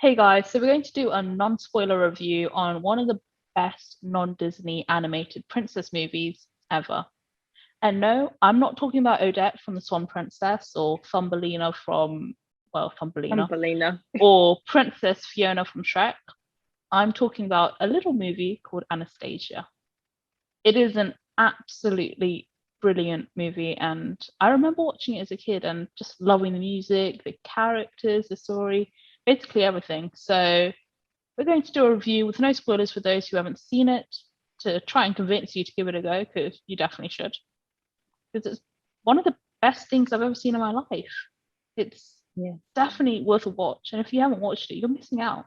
Hey guys, so we're going to do a non-spoiler review on one of the best non-Disney animated princess movies ever. And no, I'm not talking about Odette from The Swan Princess or Thumbelina from, well, Thumbelina, Thumbelina. or Princess Fiona from Shrek. I'm talking about a little movie called Anastasia. It is an absolutely brilliant movie, and I remember watching it as a kid and just loving the music, the characters, the story, basically everything. So we're going to do a review with no spoilers for those who haven't seen it to try and convince you to give it a go because you definitely should. Because it's one of the best things I've ever seen in my life. It's Yeah. definitely worth a watch. And if you haven't watched it, you're missing out.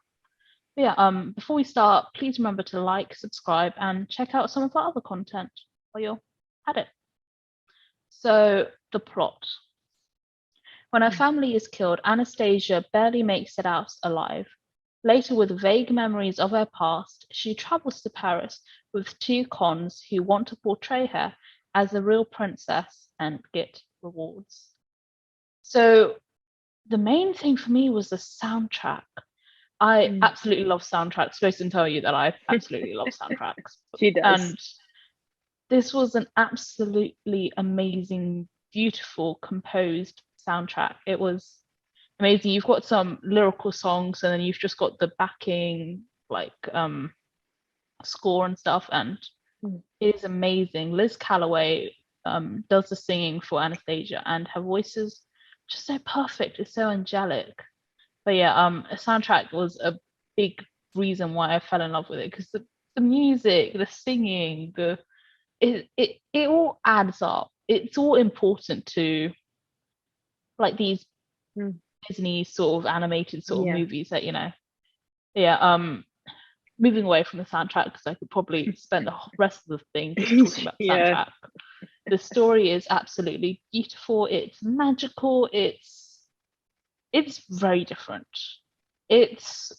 But yeah, before we start, please remember to like, subscribe, and check out some of our other content while you're at it. So, the plot. When her family is killed, Anastasia barely makes it out alive. Later, with vague memories of her past, she travels to Paris with two cons who want to portray her as a real princess and get rewards. So, the main thing for me was the soundtrack. I Mm. absolutely love soundtracks. Supposed to tell you that I absolutely love soundtracks. She does. And this was an absolutely amazing, beautiful, composed soundtrack. It was amazing. You've got some lyrical songs, and then you've just got the backing, like score and stuff, and Mm. it is amazing. Liz Calloway does the singing for Anastasia, and her voice is just so perfect. It's so angelic. But yeah, a soundtrack was a big reason why I fell in love with it because the music, the singing, it all adds up. It's all important to like these Mm. Disney sort of animated sort of Yeah. movies that yeah. Moving away from the soundtrack because I could probably spend the rest of the thing just talking about the Yeah. soundtrack. The story is absolutely beautiful. It's magical. It's very different. It's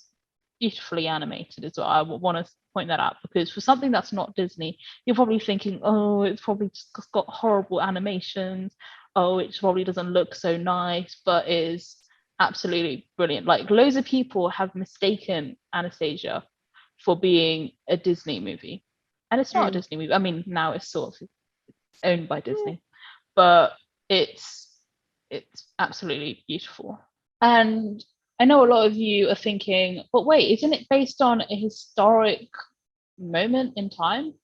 beautifully animated as well. I want to point that out because for something that's not Disney, you're probably thinking, oh, it's probably just got horrible animations. Oh, it probably doesn't look so nice, but is absolutely brilliant. Like loads of people have mistaken Anastasia for being a Disney movie. And it's not a Mm. Disney movie. I mean, now it's sort of owned by Disney, but it's it's absolutely beautiful. And I know a lot of you are thinking, but wait, isn't it based on a historic moment in time? Mm.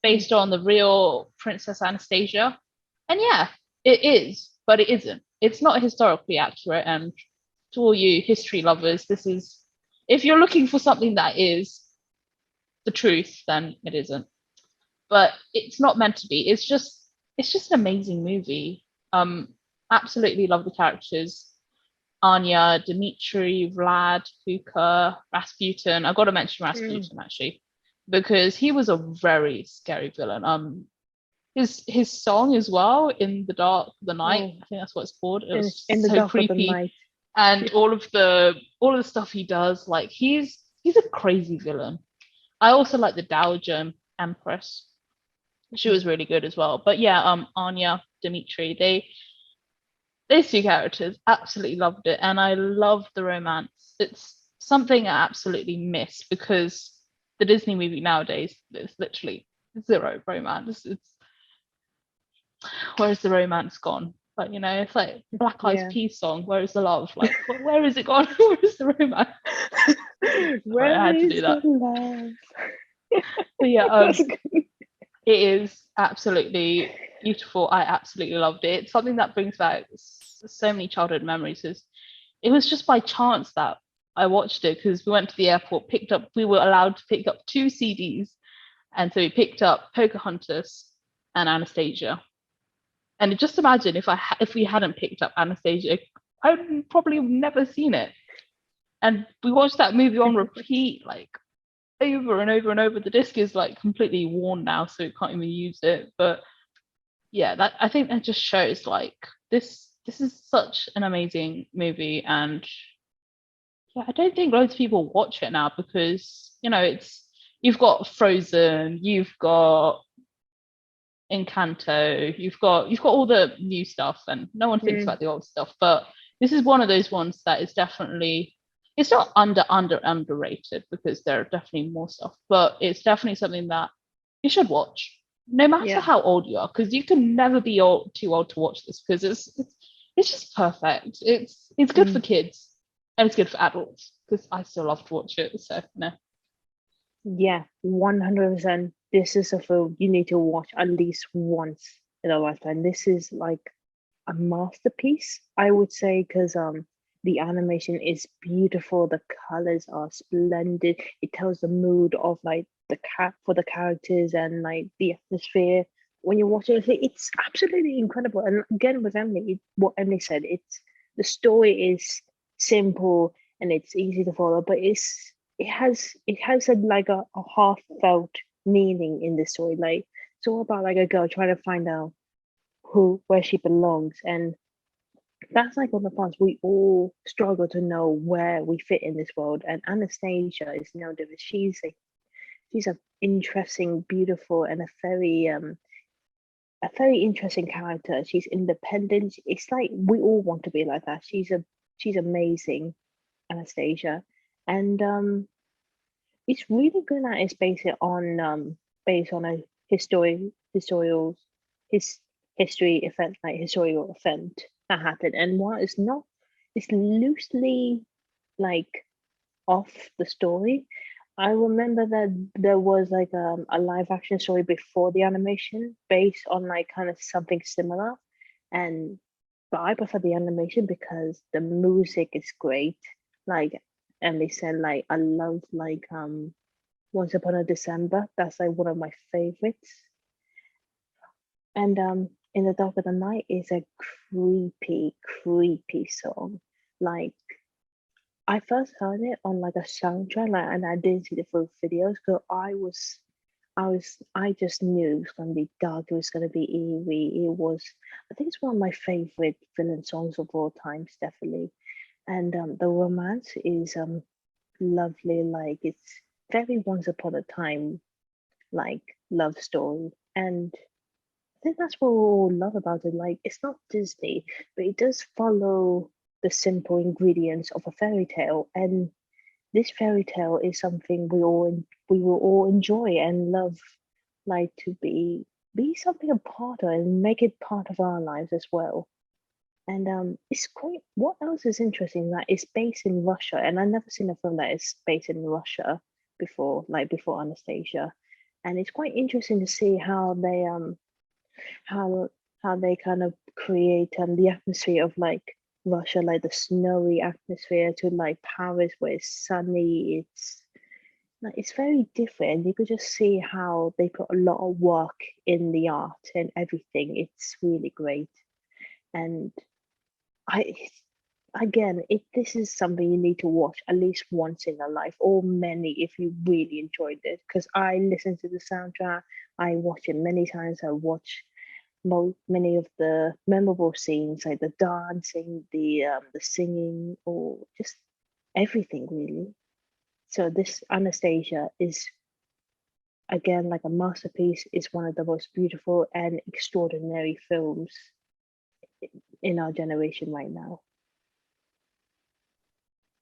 Based on the real Princess Anastasia? And yeah, it is, but it isn't. It's not historically accurate. And to all you history lovers, this is, if you're looking for something that is the truth, then it isn't. But it's not meant to be. It's just an amazing movie. Absolutely love the characters. Anya, Dimitri, Vlad, Puka, Rasputin. I've got to mention Mm. Rasputin actually, because he was a very scary villain. His song as well, In the Dark of the Night, Oh, I think that's what it's called. It was in the so dark of the creepy. night. And Yeah. all of the stuff he does, like he's a crazy villain. I also like the Dowager Empress. She Mm. was really good as well. But yeah, Anya, Dimitri, these two characters absolutely loved it, and I love the romance. It's something I absolutely miss because the Disney movie nowadays there's literally zero romance. It's where's the romance gone? But it's like Black Eyed Yeah. Peas song. Where is the love? Like, where is it gone? Where is the romance? Sorry, I Where had to do is the that. love? But yeah, That's good. it is absolutely beautiful. I absolutely loved it. It's something that brings back so many childhood memories. It was just by chance that I watched it because we went to the airport, we were allowed to pick up two CDs. And so we picked up Pocahontas and Anastasia. And just imagine if we hadn't picked up Anastasia, I would probably never seen it. And we watched that movie on repeat, like over and over and over. The disc is like completely worn now, so we can't even use it. But yeah, that I think that just shows like this is such an amazing movie, and yeah, I don't think loads of people watch it now because it's you've got Frozen, you've got Encanto, you've got all the new stuff, and no one thinks Mm. about the old stuff. But this is one of those ones that is definitely it's not underrated, because there are definitely more stuff, but it's definitely something that you should watch, no matter how old you are, because you can never be too old to watch this, because it's just perfect. It's good for kids and it's good for adults, because I still love to watch it. So no. Yeah, 100%. This is a film you need to watch at least once in a lifetime. This is like a masterpiece, I would say, because the animation is beautiful, the colors are splendid. It tells the mood of like the cat for the characters and like the atmosphere. When you watch it, it's absolutely incredible. And again, with Emily, what Emily said, it's the story is simple and it's easy to follow, but it has a heartfelt meaning in the story. Like it's all about like a girl trying to find out where she belongs, and that's like one of the parts we all struggle to know where we fit in this world. And Anastasia is no different. She's a interesting, beautiful, and a very interesting character. She's independent. It's like we all want to be like that. She's amazing, Anastasia. And it's really good that it's based on a historical his history event, like historical event that happened. And while it's not, it's loosely like off the story. I remember that there was like a live action story before the animation based on like kind of something similar, and but I prefer the animation because the music is great. Like Emily said, like I love like Once Upon a December. That's like one of my favorites. And In the Dark of the Night is a creepy, creepy song. Like I first heard it on like a soundtrack, like, and I didn't see the full videos. So I just knew it was gonna be dark. It was gonna be eerie. I think it's one of my favorite villain songs of all times, definitely. And the romance is lovely. Like it's very Once Upon a Time like love story, and I think that's what we all love about it. Like it's not Disney, but it does follow the simple ingredients of a fairy tale, and this fairy tale is something we will all enjoy and love, like to be something a part of and make it part of our lives as well. And it's quite. What else is interesting? That it's based in Russia, and I've never seen a film that is based in Russia before, like before Anastasia. And it's quite interesting to see how how they kind of create the atmosphere of like Russia, like the snowy atmosphere, to like Paris where it's sunny. It's very different. You could just see how they put a lot of work in the art and everything. It's really great. And I again, if this is something you need to watch at least once in your life, or many if you really enjoyed it. Because I listen to the soundtrack, I watch it many times. I watch many of the memorable scenes, like the dancing, the singing, or just everything really. So this Anastasia is again like a masterpiece. It's one of the most beautiful and extraordinary films in our generation right now.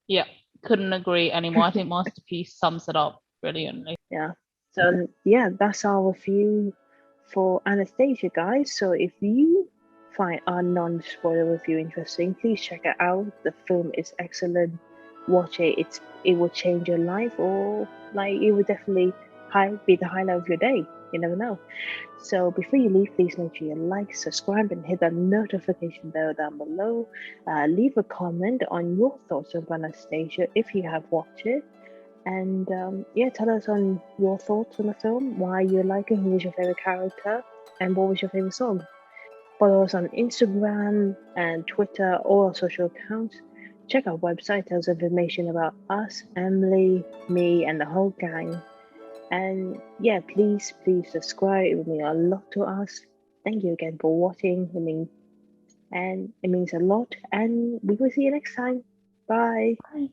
Yeah, couldn't agree anymore. I think Masterpiece sums it up brilliantly. Yeah. So yeah, that's our review for Anastasia, guys. So if you find our non-spoiler review interesting, please check it out. The film is excellent. Watch it. It will change your life, or like it will definitely be the highlight of your day. You never know. So before you leave, please make sure you like, subscribe, and hit that notification bell down below. Leave a comment on your thoughts on Anastasia if you have watched it. And yeah, tell us on your thoughts on the film, why you like it, who was your favorite character, and what was your favorite song. Follow us on Instagram and Twitter, all our social accounts. Check our website, tells information about us, Emily, me, and the whole gang. And yeah, please subscribe. It would mean a lot to us. Thank you again for watching. It means a lot, and we will see you next time. Bye. Bye.